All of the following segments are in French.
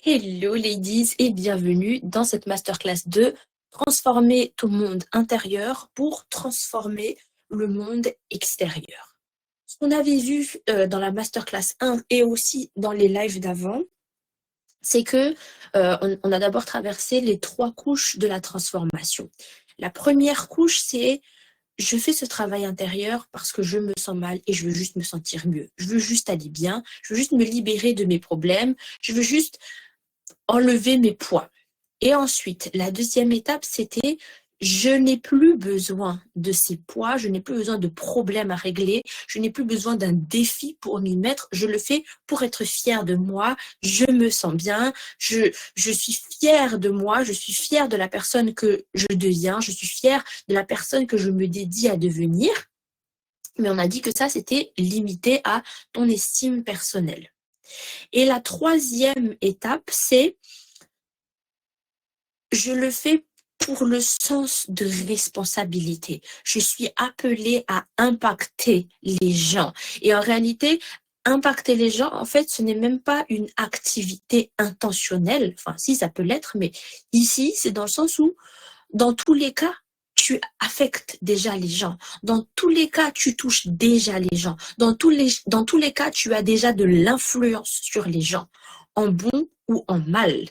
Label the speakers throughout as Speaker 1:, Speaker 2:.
Speaker 1: Hello ladies et bienvenue dans cette masterclass de transformer ton monde intérieur pour transformer le monde extérieur. Ce qu'on avait vu dans la masterclass 1 et aussi dans les lives d'avant, c'est que on a d'abord traversé les 3 couches de la transformation. La première couche, c'est je fais ce travail intérieur parce que je me sens mal et je veux juste me sentir mieux. Je veux juste aller bien, je veux juste me libérer de mes problèmes, je veux juste enlever mes poids. Et ensuite, la deuxième étape, c'était je n'ai plus besoin de ces poids, je n'ai plus besoin de problèmes à régler, je n'ai plus besoin d'un défi pour m'y mettre, je le fais pour être fière de moi, je me sens bien, je suis fière de moi, je suis fière de la personne que je deviens, je suis fière de la personne que je me dédie à devenir. Mais on a dit que ça, c'était limité à ton estime personnelle. Et la troisième étape, c'est je le fais pour le sens de responsabilité. Je suis appelée à impacter les gens. Et en réalité, impacter les gens, en fait, ce n'est même pas une activité intentionnelle. Enfin, si, ça peut l'être, mais ici, c'est dans le sens où, dans tous les cas, tu affectes déjà les gens. Dans tous les cas, tu touches déjà les gens. Dans tous les cas, tu as déjà de l'influence sur les gens, en bon ou en mal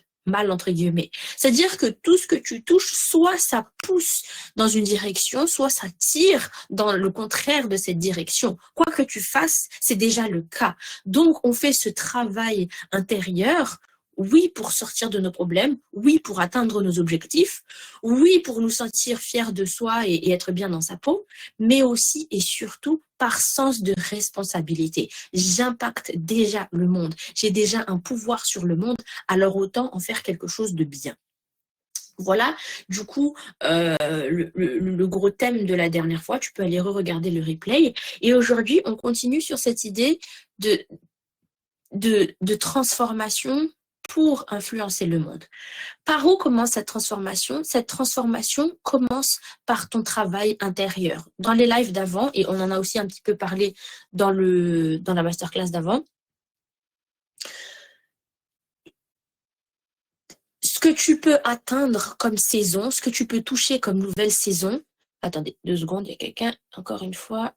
Speaker 1: entre guillemets. C'est-à-dire que tout ce que tu touches, soit ça pousse dans une direction, soit ça tire dans le contraire de cette direction. Quoi que tu fasses, c'est déjà le cas. Donc, on fait ce travail intérieur, oui, pour sortir de nos problèmes, oui, pour atteindre nos objectifs, oui, pour nous sentir fiers de soi et être bien dans sa peau, mais aussi et surtout par sens de responsabilité. J'impacte déjà le monde, j'ai déjà un pouvoir sur le monde, alors autant en faire quelque chose de bien. Voilà, du coup, le gros thème de la dernière fois, tu peux aller re-regarder le replay. Et aujourd'hui, on continue sur cette idée de transformation pour influencer le monde. Par où commence cette transformation? Cette transformation commence par ton travail intérieur. Dans les lives d'avant, et on en a aussi un petit peu parlé dans la masterclass d'avant, ce que tu peux atteindre comme saison, ce que tu peux toucher comme nouvelle saison. Attendez, 2 secondes, il y a quelqu'un, encore une fois,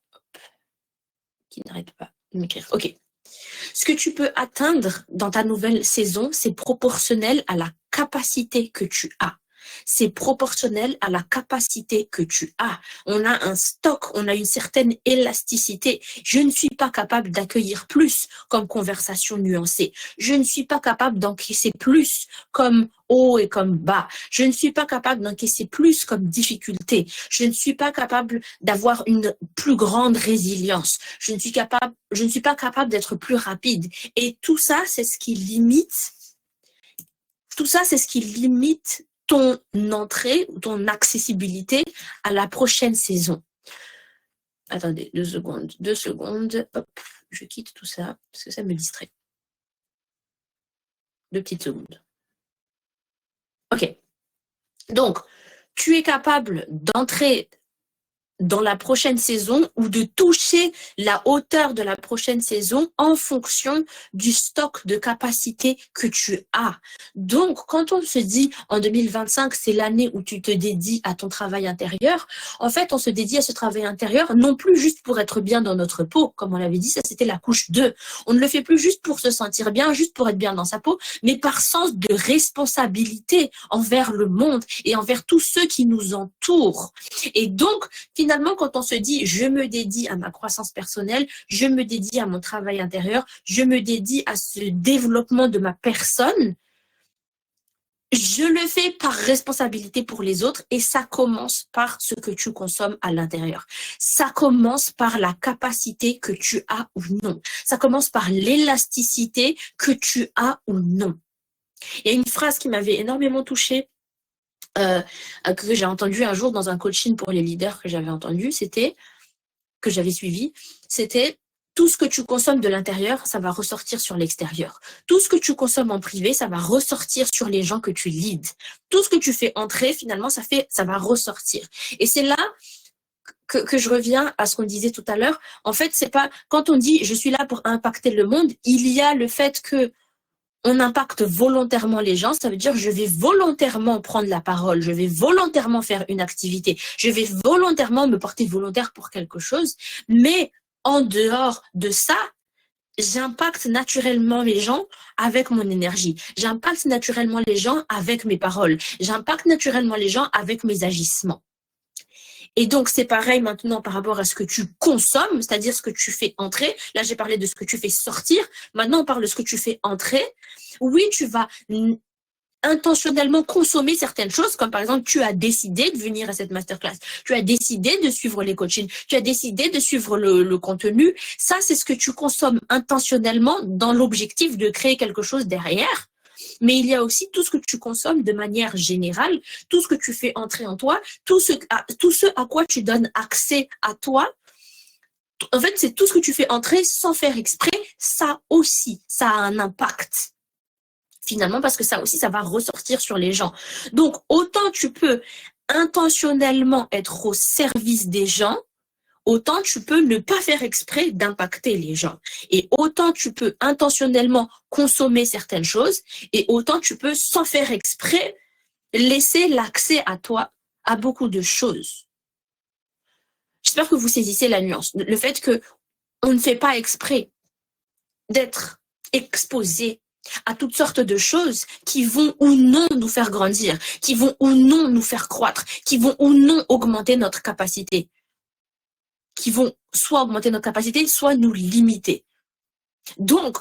Speaker 1: qui n'arrête pas de m'écrire. Ok. Ce que tu peux atteindre dans ta nouvelle saison, c'est proportionnel à la capacité que tu as. C'est proportionnel à la capacité que tu as. On a un stock, on a une certaine élasticité. Je ne suis pas capable d'accueillir plus comme conversation nuancée. Je ne suis pas capable d'encaisser plus comme haut et comme bas. Je ne suis pas capable d'encaisser plus comme difficulté. Je ne suis pas capable d'avoir une plus grande résilience. Je ne suis pas capable d'être plus rapide. Et tout ça, c'est ce qui limite ton entrée, ton accessibilité à la prochaine saison. Attendez, 2 secondes. Hop, je quitte tout ça parce que ça me distrait. 2 petites secondes. Ok. Donc, tu es capable d'entrer dans la prochaine saison ou de toucher la hauteur de la prochaine saison en fonction du stock de capacité que tu as. Donc, quand on se dit en 2025, c'est l'année où tu te dédies à ton travail intérieur, en fait, on se dédie à ce travail intérieur non plus juste pour être bien dans notre peau, comme on l'avait dit, ça c'était la couche 2. On ne le fait plus juste pour se sentir bien, juste pour être bien dans sa peau, mais par sens de responsabilité envers le monde et envers tous ceux qui nous entourent. Et donc, finalement, quand on se dit « je me dédie à ma croissance personnelle, je me dédie à mon travail intérieur, je me dédie à ce développement de ma personne », je le fais par responsabilité pour les autres et ça commence par ce que tu consommes à l'intérieur. Ça commence par la capacité que tu as ou non. Ça commence par l'élasticité que tu as ou non. Il y a une phrase qui m'avait énormément touchée que j'ai entendu un jour dans un coaching pour les leaders que j'avais suivi, c'était tout ce que tu consommes de l'intérieur, ça va ressortir sur l'extérieur. Tout ce que tu consommes en privé, ça va ressortir sur les gens que tu leads. Tout ce que tu fais entrer, finalement, ça va ressortir. Et c'est là que je reviens à ce qu'on disait tout à l'heure. En fait, c'est pas quand on dit je suis là pour impacter le monde, il y a le fait que on impacte volontairement les gens, ça veut dire je vais volontairement prendre la parole, je vais volontairement faire une activité, je vais volontairement me porter volontaire pour quelque chose, mais en dehors de ça, j'impacte naturellement les gens avec mon énergie, j'impacte naturellement les gens avec mes paroles, j'impacte naturellement les gens avec mes agissements. Et donc, c'est pareil maintenant par rapport à ce que tu consommes, c'est-à-dire ce que tu fais entrer. Là, j'ai parlé de ce que tu fais sortir. Maintenant, on parle de ce que tu fais entrer. Oui, tu vas intentionnellement consommer certaines choses, comme par exemple, tu as décidé de venir à cette masterclass. Tu as décidé de suivre les coachings. Tu as décidé de suivre le contenu. Ça, c'est ce que tu consommes intentionnellement dans l'objectif de créer quelque chose derrière. Mais il y a aussi tout ce que tu consommes de manière générale, tout ce que tu fais entrer en toi, tout ce à quoi tu donnes accès à toi. En fait, c'est tout ce que tu fais entrer sans faire exprès. Ça aussi, ça a un impact. Finalement, parce que ça aussi, ça va ressortir sur les gens. Donc, autant tu peux intentionnellement être au service des gens, autant tu peux ne pas faire exprès d'impacter les gens. Et autant tu peux intentionnellement consommer certaines choses, et autant tu peux, sans faire exprès, laisser l'accès à toi à beaucoup de choses. J'espère que vous saisissez la nuance. Le fait que on ne fait pas exprès d'être exposé à toutes sortes de choses qui vont ou non nous faire grandir, qui vont ou non nous faire croître, qui vont ou non augmenter notre capacité, qui vont soit augmenter notre capacité, soit nous limiter. Donc,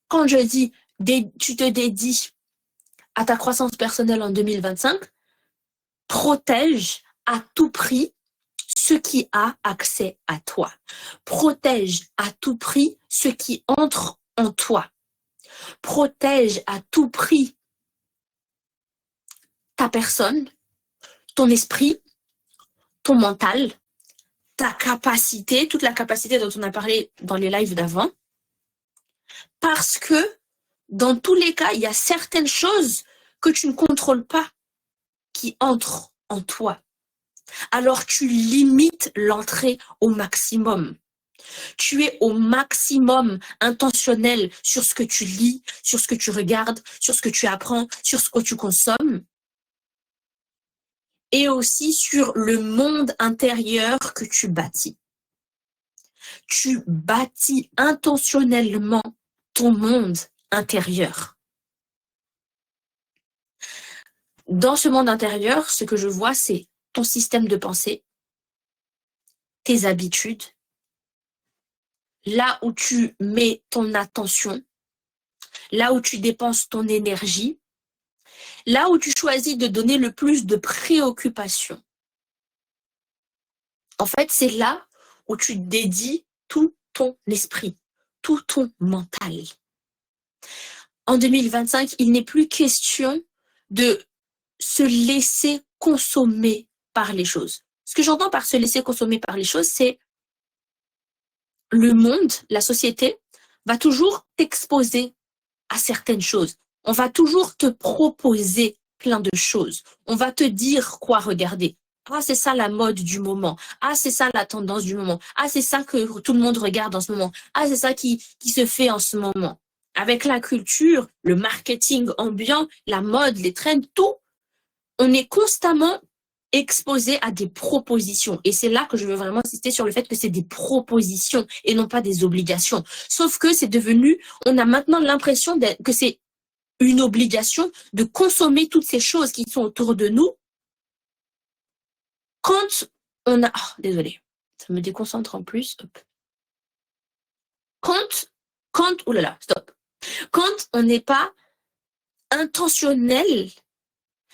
Speaker 1: quand je dis tu te dédies à ta croissance personnelle en 2025, protège à tout prix ce qui a accès à toi. Protège à tout prix ce qui entre en toi. Protège à tout prix ta personne, ton esprit, ton mental, ta capacité, toute la capacité dont on a parlé dans les lives d'avant, parce que dans tous les cas, il y a certaines choses que tu ne contrôles pas qui entrent en toi. Alors tu limites l'entrée au maximum. Tu es au maximum intentionnel sur ce que tu lis, sur ce que tu regardes, sur ce que tu apprends, sur ce que tu consommes, et aussi sur le monde intérieur que tu bâtis. Tu bâtis intentionnellement ton monde intérieur. Dans ce monde intérieur, ce que je vois, c'est ton système de pensée, tes habitudes, là où tu mets ton attention, là où tu dépenses ton énergie, là où tu choisis de donner le plus de préoccupation. En fait, c'est là où tu dédies tout ton esprit, tout ton mental. En 2025, il n'est plus question de se laisser consommer par les choses. Ce que j'entends par se laisser consommer par les choses, c'est le monde, la société, va toujours t'exposer à certaines choses. On va toujours te proposer plein de choses. On va te dire quoi regarder. Ah, c'est ça la mode du moment. Ah, c'est ça la tendance du moment. Ah, c'est ça que tout le monde regarde en ce moment. Ah, c'est ça qui se fait en ce moment. Avec la culture, le marketing ambiant, la mode, les trends, tout, on est constamment exposé à des propositions. Et c'est là que je veux vraiment insister sur le fait que c'est des propositions et non pas des obligations. Sauf que c'est devenu, on a maintenant l'impression que c'est une obligation de consommer toutes ces choses qui sont autour de nous. Quand on a... Oh, désolé, ça me déconcentre en plus. Hop. Oh là là, stop. Quand on n'est pas intentionnel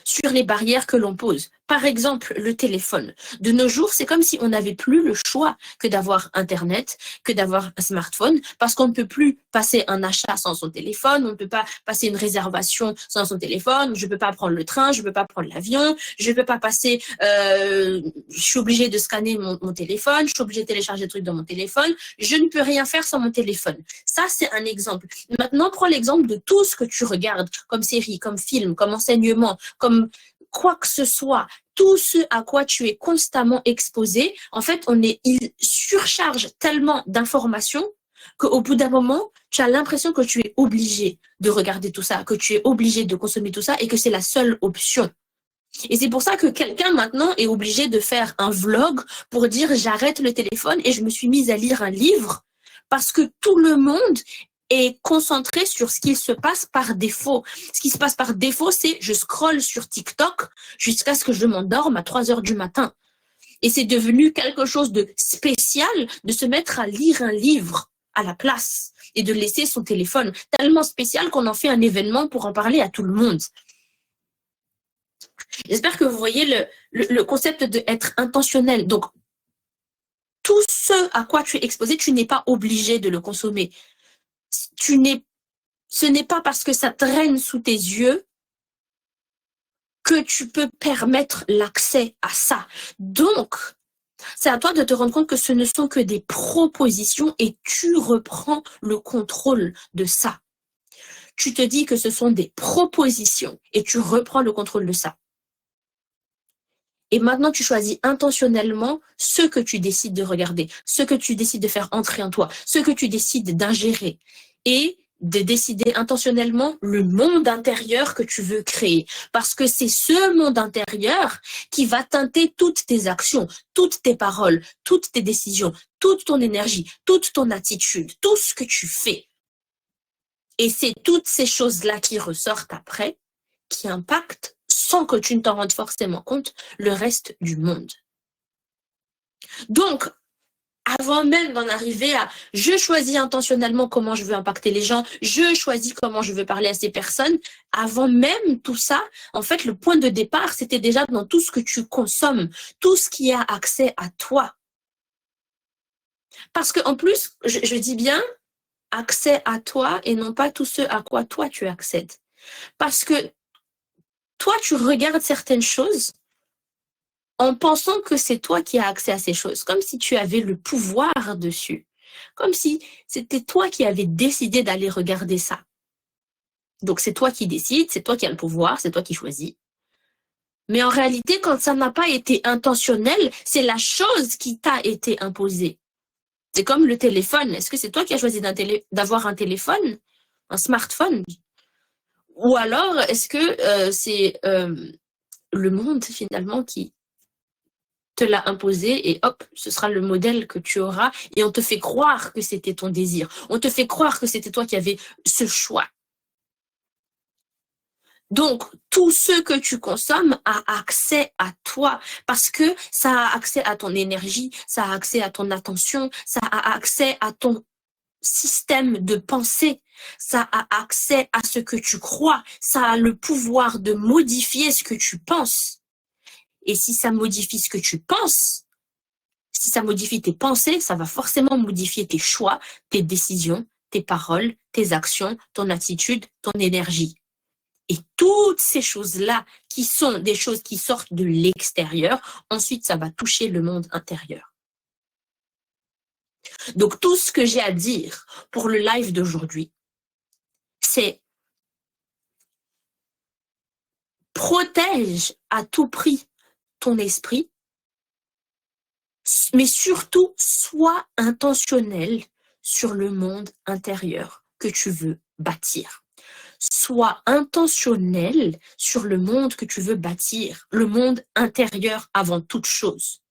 Speaker 1: sur les barrières que l'on pose. Par exemple, le téléphone. De nos jours, c'est comme si on n'avait plus le choix que d'avoir Internet, que d'avoir un smartphone, parce qu'on ne peut plus passer un achat sans son téléphone, on ne peut pas passer une réservation sans son téléphone, je ne peux pas prendre le train, je ne peux pas prendre l'avion, je ne peux pas passer... je suis obligée de scanner mon téléphone, je suis obligée de télécharger des trucs dans mon téléphone, je ne peux rien faire sans mon téléphone. Ça, c'est un exemple. Maintenant, prends l'exemple de tout ce que tu regardes, comme série, comme film, comme enseignement, comme quoi que ce soit, tout ce à quoi tu es constamment exposé, en fait, il surcharge tellement d'informations qu'au bout d'un moment, tu as l'impression que tu es obligé de regarder tout ça, que tu es obligé de consommer tout ça et que c'est la seule option. Et c'est pour ça que quelqu'un maintenant est obligé de faire un vlog pour dire j'arrête le téléphone et je me suis mise à lire un livre parce que tout le monde est concentré sur ce qui se passe par défaut. Ce qui se passe par défaut, c'est je scrolle sur TikTok jusqu'à ce que je m'endorme à 3 heures du matin. Et c'est devenu quelque chose de spécial de se mettre à lire un livre à la place et de laisser son téléphone. Tellement spécial qu'on en fait un événement pour en parler à tout le monde. J'espère que vous voyez le concept d'être intentionnel. Donc, tout ce à quoi tu es exposé, tu n'es pas obligé de le consommer. Ce n'est pas parce que ça traîne sous tes yeux que tu peux permettre l'accès à ça. Donc, c'est à toi de te rendre compte que ce ne sont que des propositions et tu reprends le contrôle de ça. Tu te dis que ce sont des propositions et tu reprends le contrôle de ça. Et maintenant, tu choisis intentionnellement ce que tu décides de regarder, ce que tu décides de faire entrer en toi, ce que tu décides d'ingérer et de décider intentionnellement le monde intérieur que tu veux créer. Parce que c'est ce monde intérieur qui va teinter toutes tes actions, toutes tes paroles, toutes tes décisions, toute ton énergie, toute ton attitude, tout ce que tu fais. Et c'est toutes ces choses-là qui ressortent après, qui impactent, sans que tu ne t'en rendes forcément compte, le reste du monde. Donc, avant même d'en arriver à « je choisis intentionnellement comment je veux impacter les gens, je choisis comment je veux parler à ces personnes », avant même tout ça, en fait, le point de départ, c'était déjà dans tout ce que tu consommes, tout ce qui a accès à toi. Parce qu'en plus, je dis bien accès à toi et non pas tout ce à quoi toi tu accèdes. Parce que toi, tu regardes certaines choses en pensant que c'est toi qui as accès à ces choses, comme si tu avais le pouvoir dessus, comme si c'était toi qui avais décidé d'aller regarder ça. Donc c'est toi qui décides, c'est toi qui as le pouvoir, c'est toi qui choisis. Mais en réalité, quand ça n'a pas été intentionnel, c'est la chose qui t'a été imposée. C'est comme le téléphone. Est-ce que c'est toi qui as choisi d'avoir un téléphone, un smartphone? Ou alors, est-ce que c'est le monde finalement qui te l'a imposé et hop, ce sera le modèle que tu auras et on te fait croire que c'était ton désir. On te fait croire que c'était toi qui avais ce choix. Donc, tout ce que tu consommes a accès à toi parce que ça a accès à ton énergie, ça a accès à ton attention, ça a accès à ton système de pensée, ça a accès à ce que tu crois, ça a le pouvoir de modifier ce que tu penses. Et si ça modifie ce que tu penses, si ça modifie tes pensées, ça va forcément modifier tes choix, tes décisions, tes paroles, tes actions, ton attitude, ton énergie. Et toutes ces choses-là, qui sont des choses qui sortent de l'extérieur, ensuite, ça va toucher le monde intérieur. Donc, tout ce que j'ai à dire pour le live d'aujourd'hui, c'est protège à tout prix ton esprit, mais surtout, sois intentionnel sur le monde intérieur que tu veux bâtir. Sois intentionnel sur le monde que tu veux bâtir, le monde intérieur avant toute chose.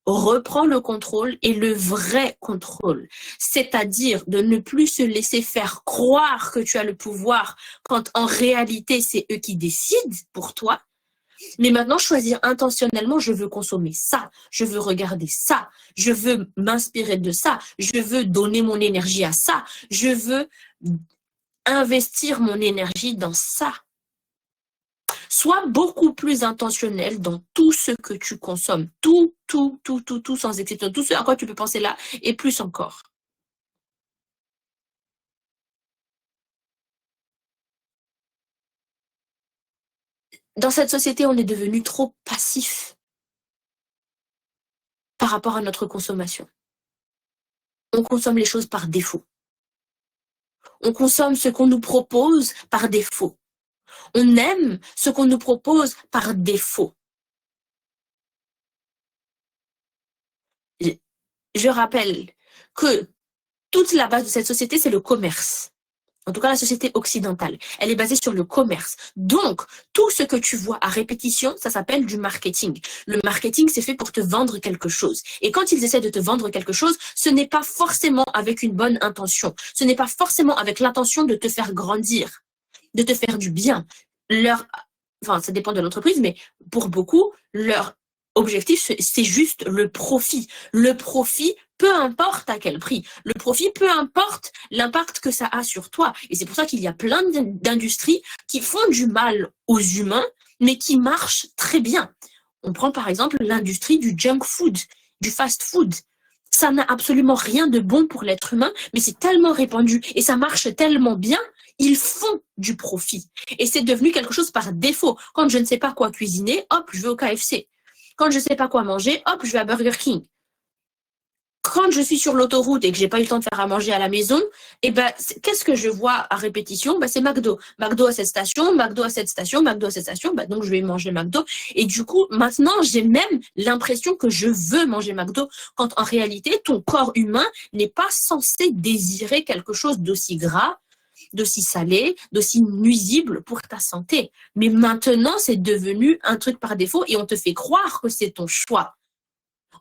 Speaker 1: Reprends le contrôle et le vrai contrôle, c'est-à-dire de ne plus se laisser faire croire que tu as le pouvoir quand en réalité c'est eux qui décident pour toi. Mais maintenant, choisir intentionnellement, je veux consommer ça, je veux regarder ça, je veux m'inspirer de ça, je veux donner mon énergie à ça, je veux investir mon énergie dans ça. Sois beaucoup plus intentionnel dans tout ce que tu consommes. Tout, sans exception. Tout ce à quoi tu peux penser là et plus encore. Dans cette société, on est devenu trop passif par rapport à notre consommation. On consomme les choses par défaut. On consomme ce qu'on nous propose par défaut. On aime ce qu'on nous propose par défaut. Je rappelle que toute la base de cette société, c'est le commerce. En tout cas, la société occidentale, elle est basée sur le commerce. Donc, tout ce que tu vois à répétition, ça s'appelle du marketing. Le marketing, c'est fait pour te vendre quelque chose. Et quand ils essaient de te vendre quelque chose, ce n'est pas forcément avec une bonne intention. Ce n'est pas forcément avec l'intention de te faire grandir, de te faire du bien. Enfin, ça dépend de l'entreprise, mais pour beaucoup, leur objectif, c'est juste le profit. Le profit, peu importe à quel prix. Le profit, peu importe l'impact que ça a sur toi. Et c'est pour ça qu'il y a plein d'industries qui font du mal aux humains, mais qui marchent très bien. On prend par exemple l'industrie du junk food, du fast food. Ça n'a absolument rien de bon pour l'être humain, mais c'est tellement répandu et ça marche tellement bien, ils font du profit. Et c'est devenu quelque chose par défaut. Quand je ne sais pas quoi cuisiner, hop, je vais au KFC. Quand je ne sais pas quoi manger, hop, je vais à Burger King. Quand je suis sur l'autoroute et que j'ai pas eu le temps de faire à manger à la maison, eh ben, qu'est-ce que je vois à répétition? Ben, c'est McDo. McDo à cette station, McDo à cette station, McDo à cette station. Ben, donc, je vais manger McDo. Et du coup, maintenant, j'ai même l'impression que je veux manger McDo quand en réalité, ton corps humain n'est pas censé désirer quelque chose d'aussi gras, d'aussi salé, d'aussi nuisible pour ta santé. Mais maintenant, c'est devenu un truc par défaut et on te fait croire que c'est ton choix.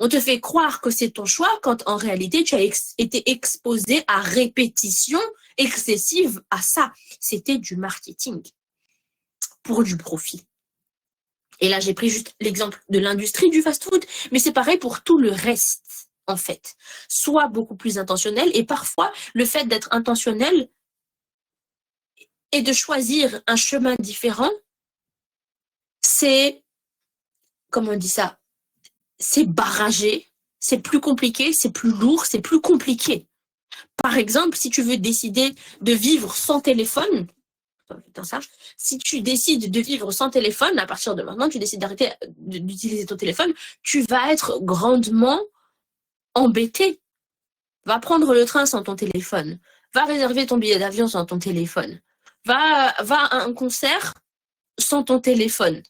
Speaker 1: On te fait croire que c'est ton choix quand en réalité, tu as été exposé à répétition excessive à ça. C'était du marketing pour du profit. Et là, j'ai pris juste l'exemple de l'industrie du fast-food, mais c'est pareil pour tout le reste, en fait. Sois beaucoup plus intentionnel et parfois, le fait d'être intentionnel et de choisir un chemin différent, c'est, comment on dit ça? C'est barragé, c'est plus compliqué, c'est plus lourd, c'est plus compliqué. Par exemple, si tu veux décider de vivre sans téléphone, si tu décides de vivre sans téléphone, à partir de maintenant, tu décides d'arrêter d'utiliser ton téléphone, tu vas être grandement embêté. Va prendre le train sans ton téléphone. Va réserver ton billet d'avion sans ton téléphone. Va à un concert sans ton téléphone.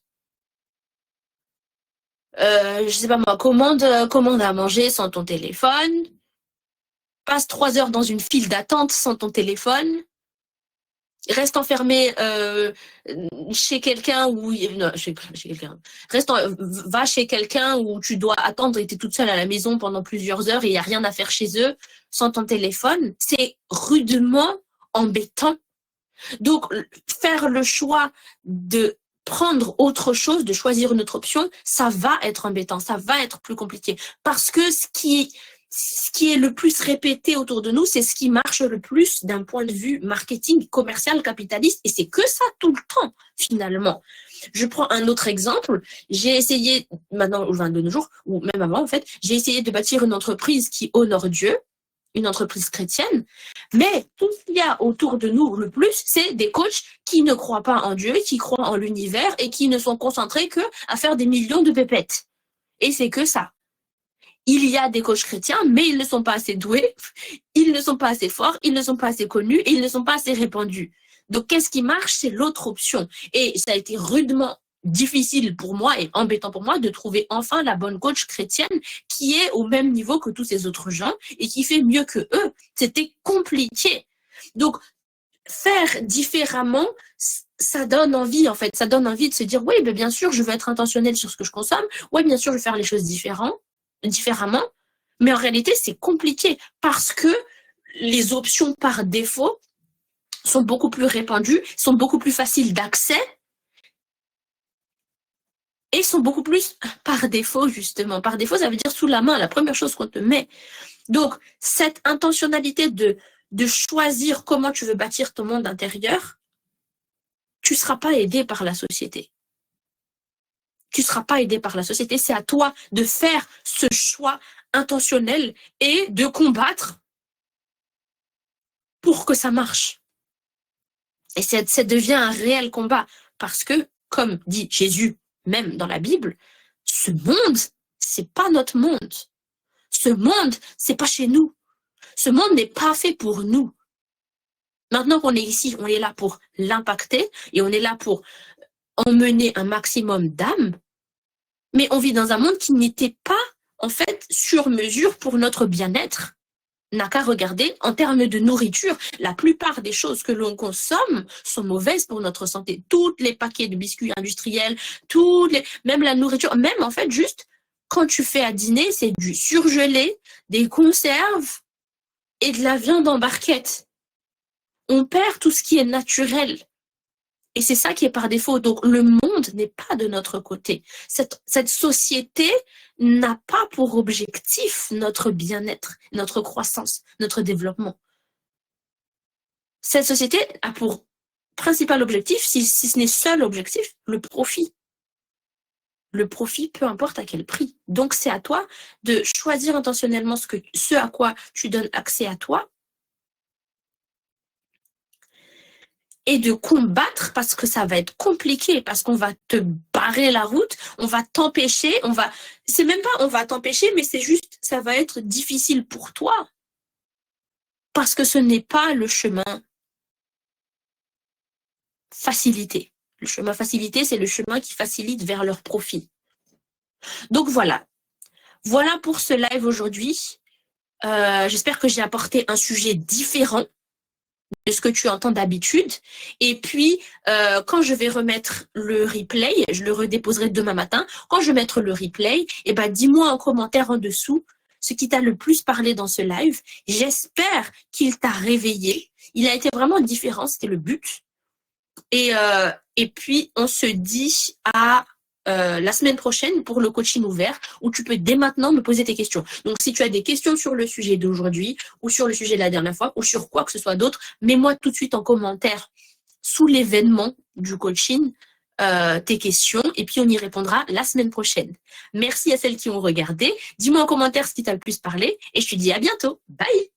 Speaker 1: Je sais pas moi, commande à manger sans ton téléphone, passe 3 heures dans une file d'attente sans ton téléphone, reste enfermé chez quelqu'un où non, chez quelqu'un. Va chez quelqu'un où tu dois attendre et tu es toute seule à la maison pendant plusieurs heures et il n'y a rien à faire chez eux sans ton téléphone. C'est rudement embêtant. Donc, faire le choix de prendre autre chose, de choisir une autre option, ça va être embêtant, ça va être plus compliqué. Parce que ce qui est le plus répété autour de nous, c'est ce qui marche le plus d'un point de vue marketing, commercial, capitaliste, et c'est que ça tout le temps, finalement. Je prends un autre exemple. J'ai essayé, maintenant, de nos jours, ou même avant, en fait, j'ai essayé de bâtir une entreprise qui honore Dieu, une entreprise chrétienne, mais tout ce qu'il y a autour de nous le plus, c'est des coachs qui ne croient pas en Dieu, qui croient en l'univers et qui ne sont concentrés que à faire des millions de pépettes. Et c'est que ça. Il y a des coachs chrétiens, mais ils ne sont pas assez doués, ils ne sont pas assez forts, ils ne sont pas assez connus et ils ne sont pas assez répandus. Donc, qu'est-ce qui marche? C'est l'autre option. Et ça a été rudement difficile pour moi et embêtant pour moi de trouver enfin la bonne coach chrétienne qui est au même niveau que tous ces autres gens et qui fait mieux que eux. C'était compliqué. Donc, faire différemment, ça donne envie, en fait. Ça donne envie de se dire, oui, bien sûr, je veux être intentionnel sur ce que je consomme. Oui, bien sûr, je veux faire les choses différemment. Mais en réalité, c'est compliqué parce que les options par défaut sont beaucoup plus répandues, sont beaucoup plus faciles d'accès et sont beaucoup plus par défaut, justement. Par défaut, ça veut dire sous la main, la première chose qu'on te met. Donc, cette intentionnalité de choisir comment tu veux bâtir ton monde intérieur, tu ne seras pas aidé par la société. Tu ne seras pas aidé par la société. C'est à toi de faire ce choix intentionnel et de combattre pour que ça marche. Et ça devient un réel combat parce que, comme dit Jésus, même dans la Bible, ce monde, c'est pas notre monde. Ce monde, c'est pas chez nous. Ce monde n'est pas fait pour nous. Maintenant qu'on est ici, on est là pour l'impacter et on est là pour emmener un maximum d'âmes, mais on vit dans un monde qui n'était pas, en fait, sur mesure pour notre bien-être. n'a qu'à regarder en termes de nourriture. La plupart des choses que l'on consomme sont mauvaises pour notre santé. Tous les paquets de biscuits industriels, même la nourriture, même en fait juste quand tu fais à dîner, c'est du surgelé, des conserves et de la viande en barquette. On perd tout ce qui est naturel. Et c'est ça qui est par défaut. Donc, le monde n'est pas de notre côté. Cette société n'a pas pour objectif notre bien-être, notre croissance, notre développement. Cette société a pour principal objectif, si ce n'est seul objectif, le profit. Le profit, peu importe à quel prix. Donc, c'est à toi de choisir intentionnellement ce à quoi tu donnes accès à toi et de combattre parce que ça va être compliqué, parce qu'on va te barrer la route, on va t'empêcher, c'est même pas on va t'empêcher, mais c'est juste, ça va être difficile pour toi. Parce que ce n'est pas le chemin facilité. Le chemin facilité, c'est le chemin qui facilite vers leur profit. Donc voilà. Voilà pour ce live aujourd'hui. J'espère que j'ai apporté un sujet différent de ce que tu entends d'habitude. Et puis, quand je vais remettre le replay, je le redéposerai demain matin. Quand je vais mettre le replay, dis-moi en commentaire en dessous ce qui t'a le plus parlé dans ce live. J'espère qu'il t'a réveillé. Il a été vraiment différent, c'était le but. Et puis, on se dit à la semaine prochaine pour le coaching ouvert où tu peux dès maintenant me poser tes questions. Donc, si tu as des questions sur le sujet d'aujourd'hui ou sur le sujet de la dernière fois ou sur quoi que ce soit d'autre, mets-moi tout de suite en commentaire sous l'événement du coaching tes questions et puis on y répondra la semaine prochaine. Merci à celles qui ont regardé. Dis-moi en commentaire ce qui t'a le plus parlé et je te dis à bientôt. Bye!